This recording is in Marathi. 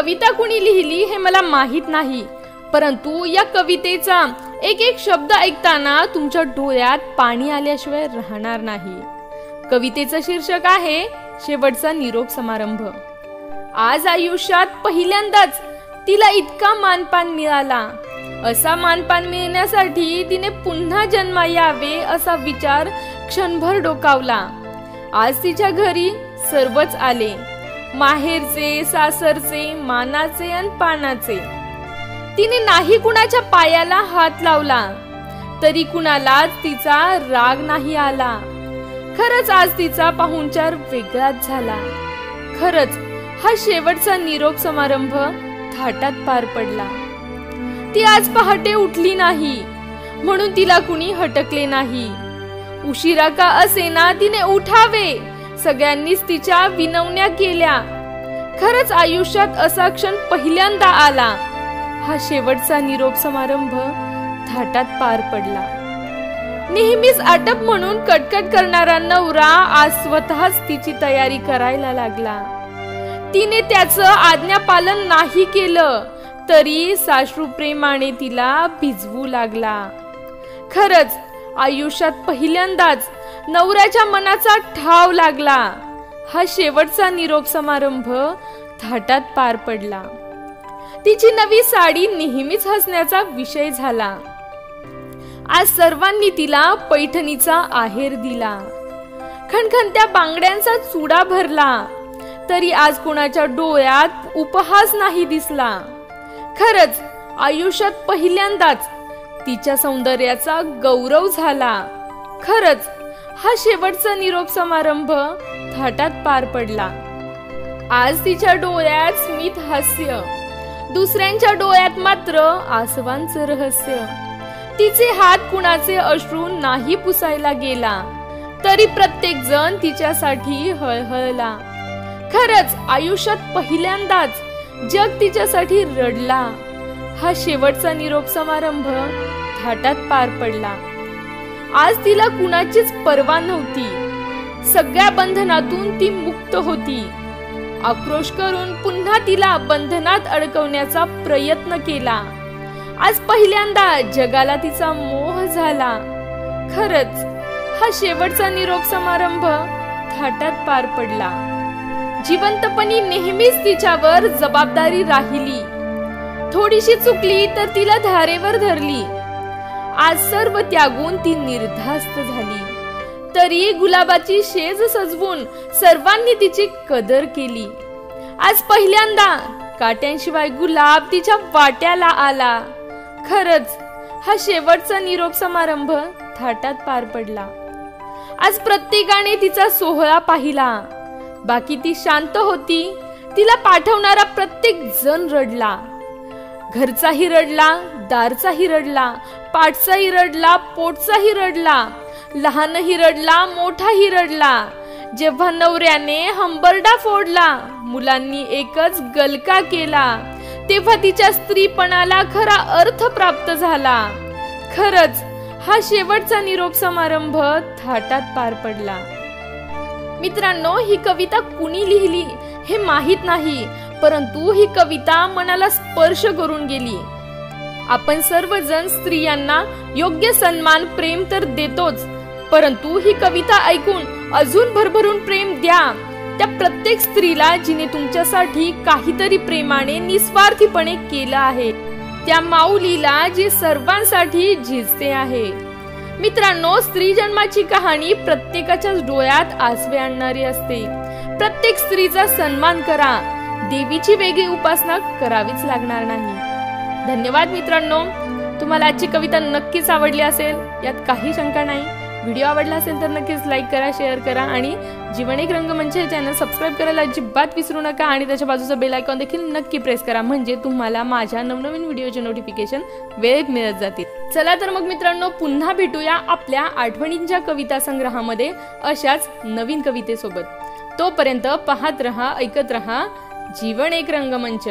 कविता कुणी लिहिली हे मला माहित नाही, परंतु या कवितेचा एक एक शब्द ऐकताना तुमच्या डोळ्यात पाणी आल्याशिवाय राहणार नाही। कवितेचं शीर्षक आहे शेवटचा निरोप समारंभ। आज आयुष्यात पहिल्यांदाच तिला इतका मानपान मिळाला। असा मानपान मिळण्यासाठी तिने पुन्हा जन्मा यावे असा विचार क्षणभर डोकावला। आज तिच्या घरी सर्वच आले, माहेरचे, सासरचे, मानाचे आणि पानाचे। तिने नाही कुणाच्या पायाला हात लावला, तरी कुणालाच तिचा राग नाही आला। खरंच आज तिचा पाहुणचार वेगळाच झाला। खरंच हा शेवटचा निरोप समारंभ थाटात पार पडला। ती आज पहाटे उठली नाही, म्हणून तिला कुणी हटकले नाही। उशिरा का असेना तिने उठावे, सगळ्यांनीच तिच्या विनवण्या केल्या। खरंच आयुष्यात असा क्षण पहिल्यांदा आला। हा शेवटचा निरोप समारंभ थाटात पार पडला। नेहमीच आटप म्हणून कटकट करणारा नवरा आज स्वतःच तिची तयारी करायला लागला। तिने त्याचं आज्ञापालन नाही केलं, तरी साश्रू प्रेमाने तिला भिजवू लागला। खरंच आयुष्यात पहिल्यांदाच नवऱ्याच्या मनाचा ठाव लागला। हा शेवटचा निरोप समारंभ थाटात पार पडला। तिची नवी साडी नेहमीच हसण्याचा विषय झाला। आज सर्वांनी तिला पैठणीचा आहेर दिला। खणखणत्या बांगड्यांचा चुडा भरला, तरी आज कोणाच्या डोळ्यात उपहास नाही दिसला। खरंच आयुष्यात पहिल्यांदाच तिच्या सौंदर्याचा गौरव झाला। खरंच हा शेवटचा निरोप समारंभ थाटात पार पडला। आज तिच्या डोळ्यात स्मित हास्य, दुसऱ्यांच्या डोळ्यात मात्र आसवांचं रहस्य। तिचे हात कुणाचे अश्रू नाही पुसायला गेला, तरी प्रत्येक जण तिच्यासाठी हळहळला। खरंच आयुष्यात पहिल्यांदाच जग तिच्यासाठी रडला। हा शेवटचा निरोप समारंभ थाटात पार पडला। आज तिला कुणाचीच पर्वा नव्हती। सगळ्या बंधनातून ती मुक्त होती। आक्रोश करून पुन्हा तिला बंधनात अडकवण्याचा प्रयत्न केला। आज पहिल्यांदा जगाला तिचा मोह झाला। खरंच हा शेवटचा निरोप समारंभ थाटात पार पडला। जिवंतपणी नेहमीच तिच्यावर जबाबदारी राहिली। थोडीशी चुकली तर तिला धारेवर धरली। आज सर्व त्यागून ती निर्धास्त झाली, तरी गुलाबाची शेज सजवून सर्वांनी तिची कदर केली। आज पहिल्यांदा काट्यांशिवाय गुलाब तिच्या वाट्याला आला। खरंच हा शेवटचा निरोप समारंभ थाटात पार पडला। आज प्रत्येकाने तिचा सोहळा पाहिला। बाकी ती शांत होती, तिला पाठवणारा प्रत्येक जण रडला। घरचाही रडला, दारचाही रडला, पाठचाही रडला, पोटचाही रडला, लहानही रडला, मोठाही रडला। जेव्हा नवऱ्याने हंबरडा फोडला, मुलांनी एकच गलका केला, तेव्हा तिच्या स्त्रीपणाला खरा अर्थ प्राप्त झाला। खरंच हा शेवटचा निरोप समारंभ थाटात पार पडला। मित्रांनो, ही कविता कुणी लिहिली हे माहित नाही, परंतु ही कविता मनाला स्पर्श करून गेली। आपण सर्वजण स्त्रियांना योग्य सन्मान, प्रेम तर देतोच, परंतु ही कविता ऐकून अजून भरभरून प्रेम द्या त्या प्रत्येक स्त्रीला जिने तुमच्यासाठी काहीतरी प्रेमाने निस्वार्थीपणे केलं आहे, त्या माऊलीला जी सर्वांसाठी झिजते आहे। मित्रांनो, स्त्री जन्माची कहाणी प्रत्येकाच्या डोळ्यात आसवे आणणारी असते। प्रत्येक स्त्रीचा सन्मान करा, देवीची वेगळी उपासना करावीच लागणार नाही। धन्यवाद मित्रांनो, तुम्हाला आजची कविता नक्कीच आवडली असेल, यात काही शंका नाही। व्हिडिओ आवडला असेल तर नक्कीच लाईक करा, शेअर करा आणि जीवन एक रंगमंच हे चॅनल सबस्क्राइब करायला अजिबात विसरू नका आणि त्याच्या बाजूचा बेल आयकॉन देखील नक्की प्रेस करा, म्हणजे तुम्हाला माझ्या नवनवीन व्हिडिओचे नोटिफिकेशन वेळेत मिळत जातील। चला तर मग मित्रांनो, पुन्हा भेटूया आपल्या आठवणींच्या कविता संग्रहामध्ये अशाच नवीन कवितेसोबत। तोपर्यंत पाहत रहा, ऐकत रहा जीवन एक रंगमंच।